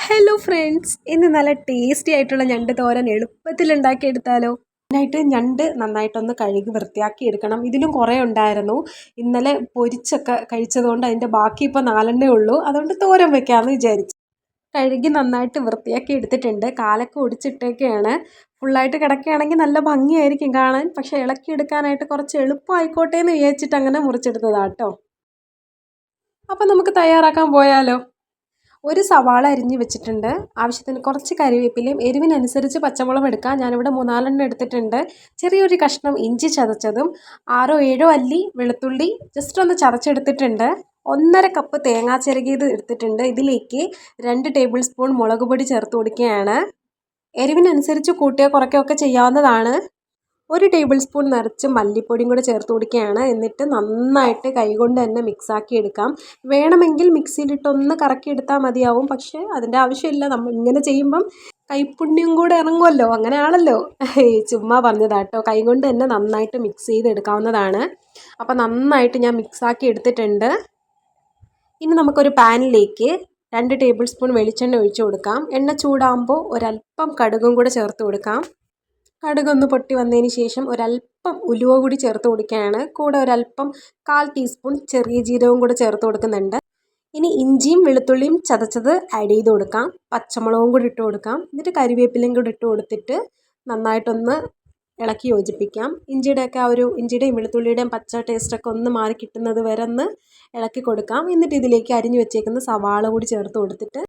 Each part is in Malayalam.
ഹലോ ഫ്രണ്ട്സ്, ഇന്ന് നല്ല ടേസ്റ്റി ആയിട്ടുള്ള ഞണ്ട് തോരൻ എളുപ്പത്തിൽ ഉണ്ടാക്കിയെടുത്താലോ. അതിനായിട്ട് ഞണ്ട് നന്നായിട്ടൊന്ന് കഴുകി വൃത്തിയാക്കി എടുക്കണം. ഇതിലും കുറേ ഉണ്ടായിരുന്നു. ഇന്നലെ പൊരിച്ചൊക്കെ കഴിച്ചതുകൊണ്ട് അതിൻ്റെ ബാക്കി ഇപ്പോൾ 4 ഉള്ളൂ. അതുകൊണ്ട് തോരൻ വെക്കാമെന്ന് വിചാരിച്ചു. കഴുകി നന്നായിട്ട് വൃത്തിയാക്കി എടുത്തിട്ടുണ്ട്. കാലൊക്കെ ഒടിച്ചിട്ടൊക്കെയാണ്. ഫുള്ളായിട്ട് കിടക്കുകയാണെങ്കിൽ നല്ല ഭംഗിയായിരിക്കും കാണാൻ. പക്ഷേ ഇളക്കിയെടുക്കാനായിട്ട് കുറച്ച് എളുപ്പമായിക്കോട്ടെ എന്ന് വിചാരിച്ചിട്ട് അങ്ങനെ മുറിച്ചെടുത്തതാട്ടോ. അപ്പം നമുക്ക് തയ്യാറാക്കാൻ പോയാലോ. ഒരു സവാള അരിഞ്ഞ് വെച്ചിട്ടുണ്ട്. ആവശ്യത്തിന് കുറച്ച് കറിവേപ്പിലയും എരിവിനനുസരിച്ച് പച്ചമുളകും എടുക്കാം. ഞാനിവിടെ 3-4 എടുത്തിട്ടുണ്ട്. ചെറിയൊരു കഷ്ണം ഇഞ്ചി ചതച്ചതും 6-7 അല്ലി വെളുത്തുള്ളി ജസ്റ്റ് ഒന്ന് ചതച്ചെടുത്തിട്ടുണ്ട്. 1.5 കപ്പ് തേങ്ങാ ചിരകിയത് എടുത്തിട്ടുണ്ട്. ഇതിലേക്ക് 2 ടേബിൾ സ്പൂൺ മുളക് പൊടി ചേർത്ത് കൊടുക്കുകയാണ്. എരിവിനനുസരിച്ച് കൂട്ടുകയോ കുറയ്ക്കുകയൊക്കെ ചെയ്യാവുന്നതാണ്. 1 ടേബിൾ സ്പൂൺ നിറച്ച് മല്ലിപ്പൊടിയും കൂടെ ചേർത്ത് കൊടുക്കുകയാണ്. എന്നിട്ട് നന്നായിട്ട് കൈകൊണ്ട് തന്നെ മിക്സാക്കി എടുക്കാം. വേണമെങ്കിൽ മിക്സിയിലിട്ടൊന്ന് കറക്കിയെടുത്താൽ മതിയാവും. പക്ഷേ അതിൻ്റെ ആവശ്യമില്ല. നമ്മൾ ഇങ്ങനെ ചെയ്യുമ്പം കൈപ്പുണ്യം കൂടെ ഇറങ്ങുമല്ലോ. അങ്ങനെയാണല്ലോ. ചുമ്മാ പറഞ്ഞതാട്ടോ. കൈകൊണ്ട് തന്നെ നന്നായിട്ട് മിക്സ് ചെയ്തെടുക്കാവുന്നതാണ്. അപ്പോൾ നന്നായിട്ട് ഞാൻ മിക്സാക്കി എടുത്തിട്ടുണ്ട്. ഇനി നമുക്കൊരു പാനിലേക്ക് 2 ടേബിൾ സ്പൂൺ വെളിച്ചെണ്ണ ഒഴിച്ചു കൊടുക്കാം. എണ്ണ ചൂടാകുമ്പോൾ ഒരല്പം കടുകും കൂടെ ചേർത്ത് കൊടുക്കാം. കടുകൊന്ന് പൊട്ടി വന്നതിന് ശേഷം ഒരല്പം ഉലുവ കൂടി ചേർത്ത് കൊടുക്കുകയാണ്. കൂടെ ഒരല്പം 1/4 ടീസ്പൂൺ ചെറിയ ജീരകവും കൂടെ ചേർത്ത് കൊടുക്കുന്നുണ്ട്. ഇനി ഇഞ്ചിയും വെളുത്തുള്ളിയും ചതച്ചത് ആഡ് ചെയ്ത് കൊടുക്കാം. പച്ചമുളകും കൂടി ഇട്ട് കൊടുക്കാം. എന്നിട്ട് കരിവേപ്പിലയും കൂടി ഇട്ട് കൊടുത്തിട്ട് നന്നായിട്ടൊന്ന് ഇളക്കി യോജിപ്പിക്കാം. ഇഞ്ചിയുടെയും വെളുത്തുള്ളിയുടെയും പച്ച ടേസ്റ്റൊക്കെ ഒന്ന് മാറി കിട്ടുന്നത് വരെ ഒന്ന് ഇളക്കി കൊടുക്കാം. എന്നിട്ട് ഇതിലേക്ക് അരിഞ്ഞു വെച്ചേക്കുന്ന സവാള കൂടി ചേർത്ത് കൊടുത്തിട്ട്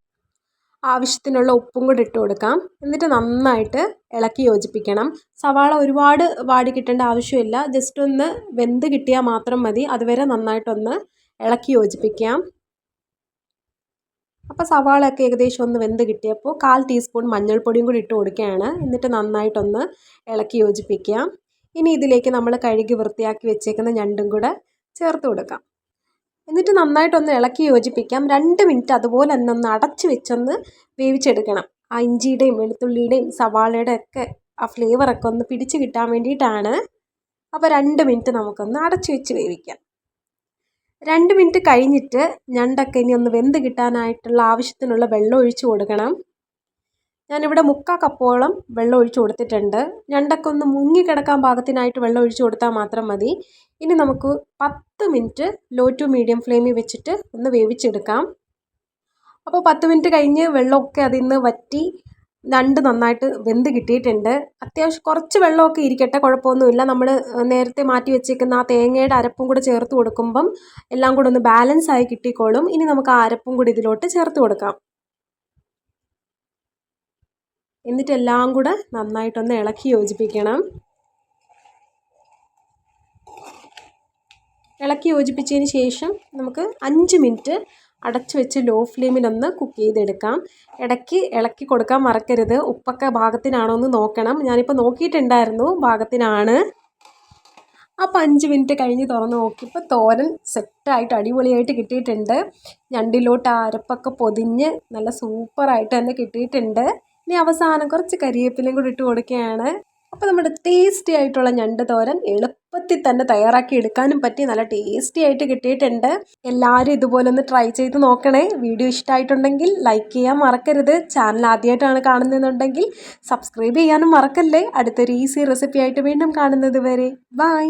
ആവശ്യത്തിനുള്ള ഉപ്പും കൂടി ഇട്ട് കൊടുക്കാം. എന്നിട്ട് നന്നായിട്ട് ഇളക്കി യോജിപ്പിക്കണം. സവാള ഒരുപാട് വാടി കിട്ടേണ്ട ആവശ്യമില്ല. ജസ്റ്റ് ഒന്ന് വെന്ത് കിട്ടിയാൽ മാത്രം മതി. അതുവരെ നന്നായിട്ടൊന്ന് ഇളക്കി യോജിപ്പിക്കാം. അപ്പോൾ സവാളയൊക്കെ ഏകദേശം ഒന്ന് വെന്ത് കിട്ടിയപ്പോൾ 1/4 ടീസ്പൂൺ മഞ്ഞൾപ്പൊടിയും കൂടി ഇട്ട് കൊടുക്കുകയാണ്. എന്നിട്ട് നന്നായിട്ടൊന്ന് ഇളക്കി യോജിപ്പിക്കാം. ഇനി ഇതിലേക്ക് നമ്മൾ കഴുകി വൃത്തിയാക്കി വെച്ചേക്കുന്ന ഞണ്ടും കൂടെ ചേർത്ത് കൊടുക്കാം. എന്നിട്ട് നന്നായിട്ടൊന്ന് ഇളക്കി യോജിപ്പിക്കാം. 2 മിനിറ്റ് അതുപോലെ തന്നെ ഒന്ന് അടച്ച് വെച്ചൊന്ന് വേവിച്ചെടുക്കണം. ആ ഇഞ്ചിയുടെയും വെളുത്തുള്ളിയുടെയും സവാളയുടെ ഒക്കെ ആ ഫ്ലേവറൊക്കെ ഒന്ന് പിടിച്ച് കിട്ടാൻ വേണ്ടിയിട്ടാണ്. അപ്പോൾ 2 മിനിറ്റ് നമുക്കൊന്ന് അടച്ച് വെച്ച് വേവിക്കാം. 2 മിനിറ്റ് കഴിഞ്ഞിട്ട് ഞണ്ടൊക്കെ ഇനി ഒന്ന് വെന്ത് കിട്ടാനായിട്ടുള്ള ആവശ്യത്തിനുള്ള വെള്ളം ഒഴിച്ച് കൊടുക്കണം. ഞാനിവിടെ 3/4 കപ്പോളം വെള്ളം ഒഴിച്ച് കൊടുത്തിട്ടുണ്ട്. ഞണ്ടൊക്കെ ഒന്ന് മുങ്ങിക്കിടക്കാൻ പാകത്തിനായിട്ട് വെള്ളം ഒഴിച്ച് കൊടുത്താൽ മാത്രം മതി. ഇനി നമുക്ക് 10 മിനിറ്റ് ലോ ടു മീഡിയം ഫ്ലെയിമിൽ വെച്ചിട്ട് ഒന്ന് വേവിച്ചെടുക്കാം. അപ്പോൾ 10 മിനിറ്റ് കഴിഞ്ഞ് വെള്ളമൊക്കെ അതിൽ നിന്ന് വറ്റി ഞണ്ട് നന്നായിട്ട് വെന്ത് കിട്ടിയിട്ടുണ്ട്. അത്യാവശ്യം കുറച്ച് വെള്ളമൊക്കെ ഇരിക്കട്ടെ, കുഴപ്പമൊന്നുമില്ല. നമ്മൾ നേരത്തെ മാറ്റി വെച്ചേക്കുന്ന ആ തേങ്ങയുടെ അരപ്പും കൂടെ ചേർത്ത് കൊടുക്കുമ്പം എല്ലാം കൂടെ ഒന്ന് ബാലൻസ് ആയി കിട്ടിക്കോളും. ഇനി നമുക്ക് ആ അരപ്പും കൂടി ഇതിലോട്ട് ചേർത്ത് കൊടുക്കാം. എന്നിട്ട് എല്ലാം കൂടെ നന്നായിട്ടൊന്ന് ഇളക്കി യോജിപ്പിക്കണം. ഇളക്കി യോജിപ്പിച്ചതിന് ശേഷം നമുക്ക് 5 മിനിറ്റ് അടച്ചു വെച്ച് ലോ ഫ്ലെയിമിലൊന്ന് കുക്ക് ചെയ്തെടുക്കാം. ഇടയ്ക്ക് ഇളക്കി കൊടുക്കാൻ മറക്കരുത്. ഉപ്പൊക്കെ പാകത്തിനാണോ എന്ന് നോക്കണം. ഞാനിപ്പോൾ നോക്കിയിട്ടുണ്ടായിരുന്നു, പാകത്തിനാണ്. അപ്പോൾ 5 മിനിറ്റ് കഴിഞ്ഞ് തുറന്ന് നോക്കിയപ്പോൾ തോരൻ സെറ്റായിട്ട് അടിപൊളിയായിട്ട് കിട്ടിയിട്ടുണ്ട്. ഞണ്ടിലോട്ട് ആ അരപ്പൊക്കെ പൊതിഞ്ഞ് നല്ല സൂപ്പറായിട്ട് തന്നെ കിട്ടിയിട്ടുണ്ട്. ഇനി അവസാനം കുറച്ച് കരിവേപ്പിലയും കൂടി ഇട്ട് കൊടുക്കുകയാണ്. അപ്പോൾ നമ്മുടെ ടേസ്റ്റി ആയിട്ടുള്ള ഞണ്ട് തോരൻ എളുപ്പത്തിൽ തന്നെ തയ്യാറാക്കി എടുക്കാനും പറ്റി നല്ല ടേസ്റ്റി ആയിട്ട് കിട്ടിയിട്ടുണ്ട്. എല്ലാവരും ഇതുപോലെ ഒന്ന് ട്രൈ ചെയ്ത് നോക്കണേ. വീഡിയോ ഇഷ്ടമായിട്ടുണ്ടെങ്കിൽ ലൈക്ക് ചെയ്യാൻ മറക്കരുത്. ചാനൽ ആദ്യമായിട്ടാണ് കാണുന്നതെന്നുണ്ടെങ്കിൽ സബ്സ്ക്രൈബ് ചെയ്യാനും മറക്കല്ലേ. അടുത്തൊരു ഈസി റെസിപ്പി ആയിട്ട് വീണ്ടും കാണുന്നത് വരെ ബൈ.